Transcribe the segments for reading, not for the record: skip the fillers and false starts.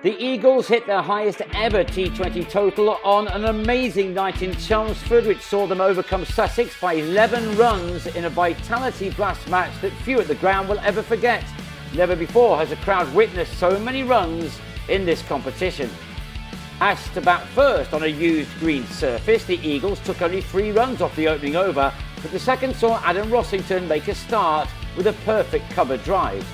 The Eagles hit their highest ever T20 total on an amazing night in Chelmsford, which saw them overcome Sussex by 11 runs in a vitality blast match that few at the ground will ever forget. Never before has a crowd witnessed so many runs in this competition. Asked to bat first on a used green surface, the Eagles took only 3 runs off the opening over, but the second saw Adam Rossington make a start with a perfect cover drive.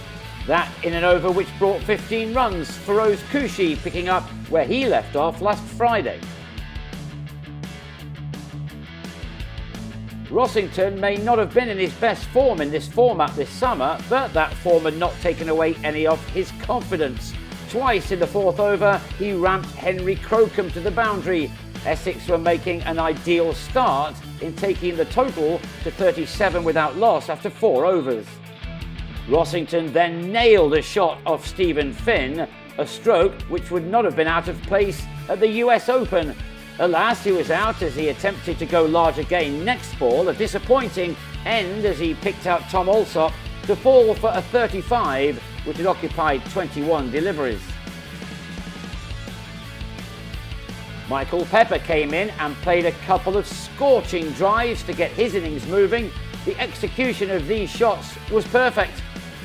That in an over which brought 15 runs, Feroz Koushi picking up where he left off last Friday. Rossington may not have been in his best form in this format this summer, but that form had not taken away any of his confidence. Twice in the 4th over, he ramped Henry Crocombe to the boundary. Essex were making an ideal start in taking the total to 37 without loss after 4 overs. Rossington then nailed a shot off Stephen Finn, a stroke which would not have been out of place at the US Open. Alas, he was out as he attempted to go large again next ball, a disappointing end as he picked out Tom Alsop to fall for a 35, which had occupied 21 deliveries. Michael Pepper came in and played a couple of scorching drives to get his innings moving. The execution of these shots was perfect.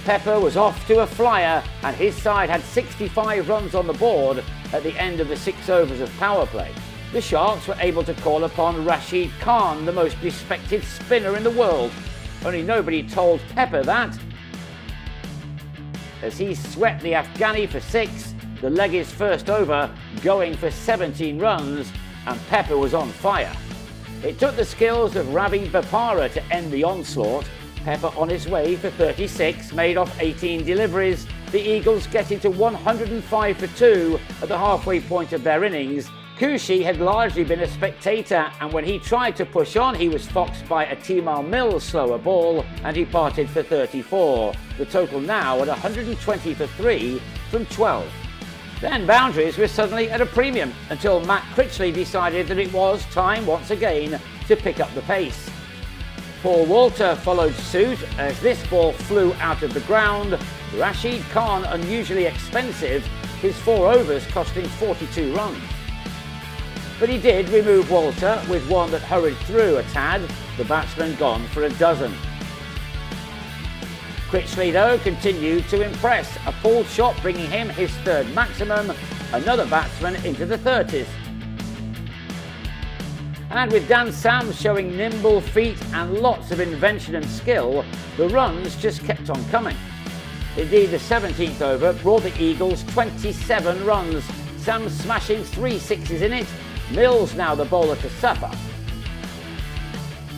Pepper was off to a flyer and his side had 65 runs on the board at the end of the 6 overs of power play. The Sharks were able to call upon Rashid, the most respected spinner in the world. Only nobody told Pepper that. As he swept the Afghani for 6, the leg is first over, going for 17 runs, and Pepper was on fire. It took the skills of Ravi Bopara to end the onslaught. Pepper on his way for 36, made off 18 deliveries. The Eagles getting to 105 for 2 at the halfway point of their innings. Koushi had largely been a spectator, and when he tried to push on, he was foxed by a Timal Mills slower ball, and he parted for 34. The total now at 120 for 3 from 12. Then boundaries were suddenly at a premium until Matt Critchley decided that it was time once again to pick up the pace. Paul Walter followed suit as this ball flew out of the ground. Rashid Khan unusually expensive, his 4 overs costing 42 runs. But he did remove Walter with one that hurried through a tad, the batsman gone for a dozen. Critchley though continued to impress, a pulled shot bringing him his 3rd maximum, another batsman into the 30s. And with Dan Sams showing nimble feet and lots of invention and skill, the runs just kept on coming. Indeed, the 17th over brought the Eagles 27 runs, Sams smashing 3 sixes in it, Mills now the bowler to suffer.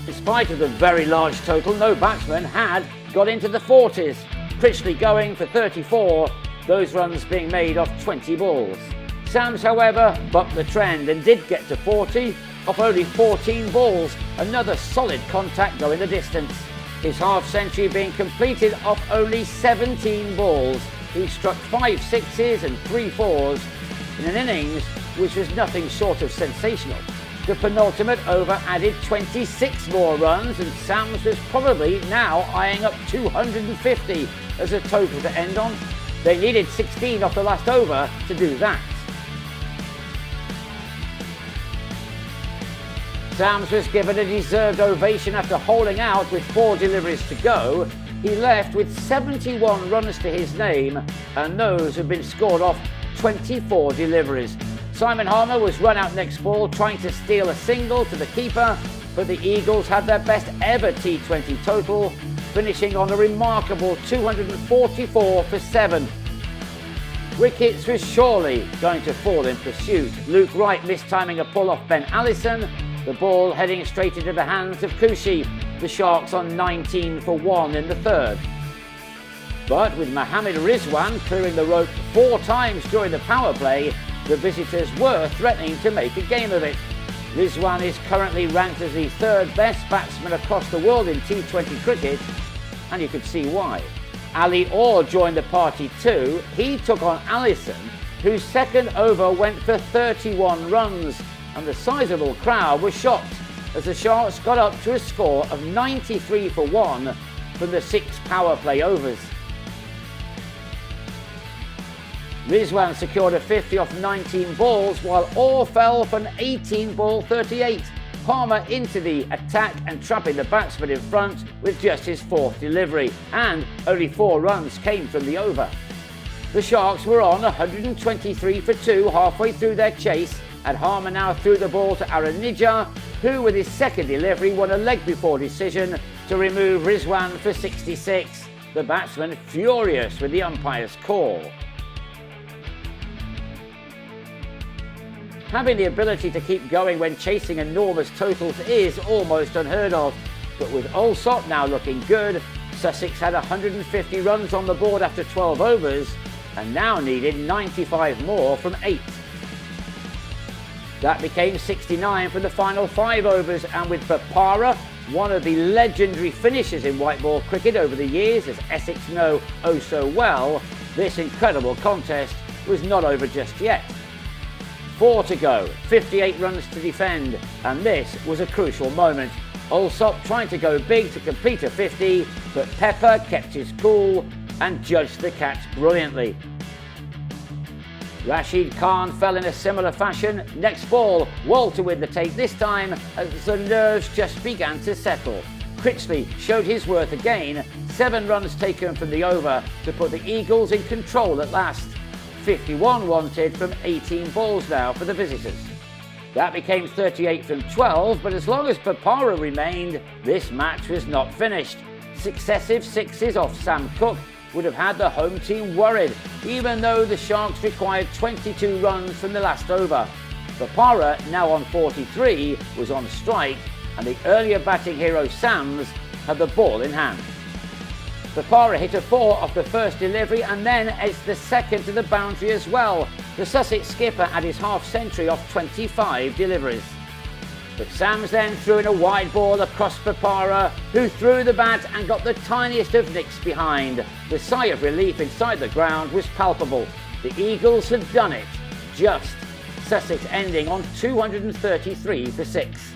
In spite of the very large total, no batsman had got into the 40s. Critchley going for 34, those runs being made off 20 balls. Sams, however, bucked the trend and did get to 40 off only 14 balls, another solid contact going the distance. His half-century being completed off only 17 balls. He struck 5 sixes and 3 fours in an innings which was nothing short of sensational. The penultimate over added 26 more runs, and Sams was probably now eyeing up 250 as a total to end on. They needed 16 off the last over to do that. Sams was given a deserved ovation after holding out with 4 deliveries to go. He left with 71 runs to his name, and those have been scored off 24 deliveries. Simon Harmer was run out next ball trying to steal a single to the keeper, but the Eagles had their best ever T20 total, finishing on a remarkable 244 for 7. Wickets was surely going to fall in pursuit. Luke Wright mistiming a pull off Ben Allison, the ball heading straight into the hands of Koushi, the Sharks on 19 for 1 in the 3rd. But with Mohammed Rizwan clearing the rope 4 times during the power play, the visitors were threatening to make a game of it. Rizwan is currently ranked as the 3rd best batsman across the world in T20 cricket, and you can see why. Ali Orr joined the party too. He took on Allison, whose 2nd over went for 31 runs, and the sizable crowd was shocked as the Sharks got up to a score of 93 for 1 from the 6 power play overs. Rizwan secured a 50 off 19 balls, while all fell for an 18-ball 38. Palmer into the attack and trapping the batsman in front with just his 4th delivery, and only 4 runs came from the over. The Sharks were on 123 for 2 halfway through their chase, and Harmer now threw the ball to Aranija, who with his 2nd delivery won a leg before decision to remove Rizwan for 66. The batsman furious with the umpire's call. Having the ability to keep going when chasing enormous totals is almost unheard of, but with Allsop now looking good, Sussex had 150 runs on the board after 12 overs and now needed 95 more from 8. That became 69 for the final 5 overs, and with Papara, one of the legendary finishers in white ball cricket over the years, as Essex know oh so well, this incredible contest was not over just yet. 4 to go, 58 runs to defend, and this was a crucial moment. Allsop trying to go big to complete a 50, but Pepper kept his cool and judged the catch brilliantly. Rashid Khan fell in a similar fashion. Next ball, Walter with the take this time as the nerves just began to settle. Critchley showed his worth again, 7 runs taken from the over to put the Eagles in control at last. 51 wanted from 18 balls now for the visitors. That became 38 from 12, but as long as Papara remained, this match was not finished. Successive 6s off Sam Cook would have had the home team worried, even though the Sharks required 22 runs from the last over. Papara, now on 43, was on strike, and the earlier batting hero Sams had the ball in hand. Papara hit a 4 off the 1st delivery and then edged the 2nd to the boundary as well. The Sussex skipper had his half-century off 25 deliveries. But Sams then threw in a wide ball across Papara, who threw the bat and got the tiniest of nicks behind. The sigh of relief inside the ground was palpable. The Eagles had done it. Just. Sussex ending on 233 for 6.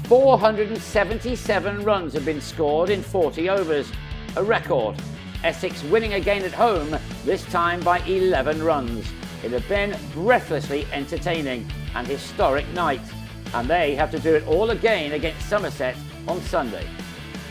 477 runs have been scored in 40 overs, a record. Essex winning again at home, this time by 11 runs. It had been breathlessly entertaining and historic night, and they have to do it all again against Somerset on Sunday.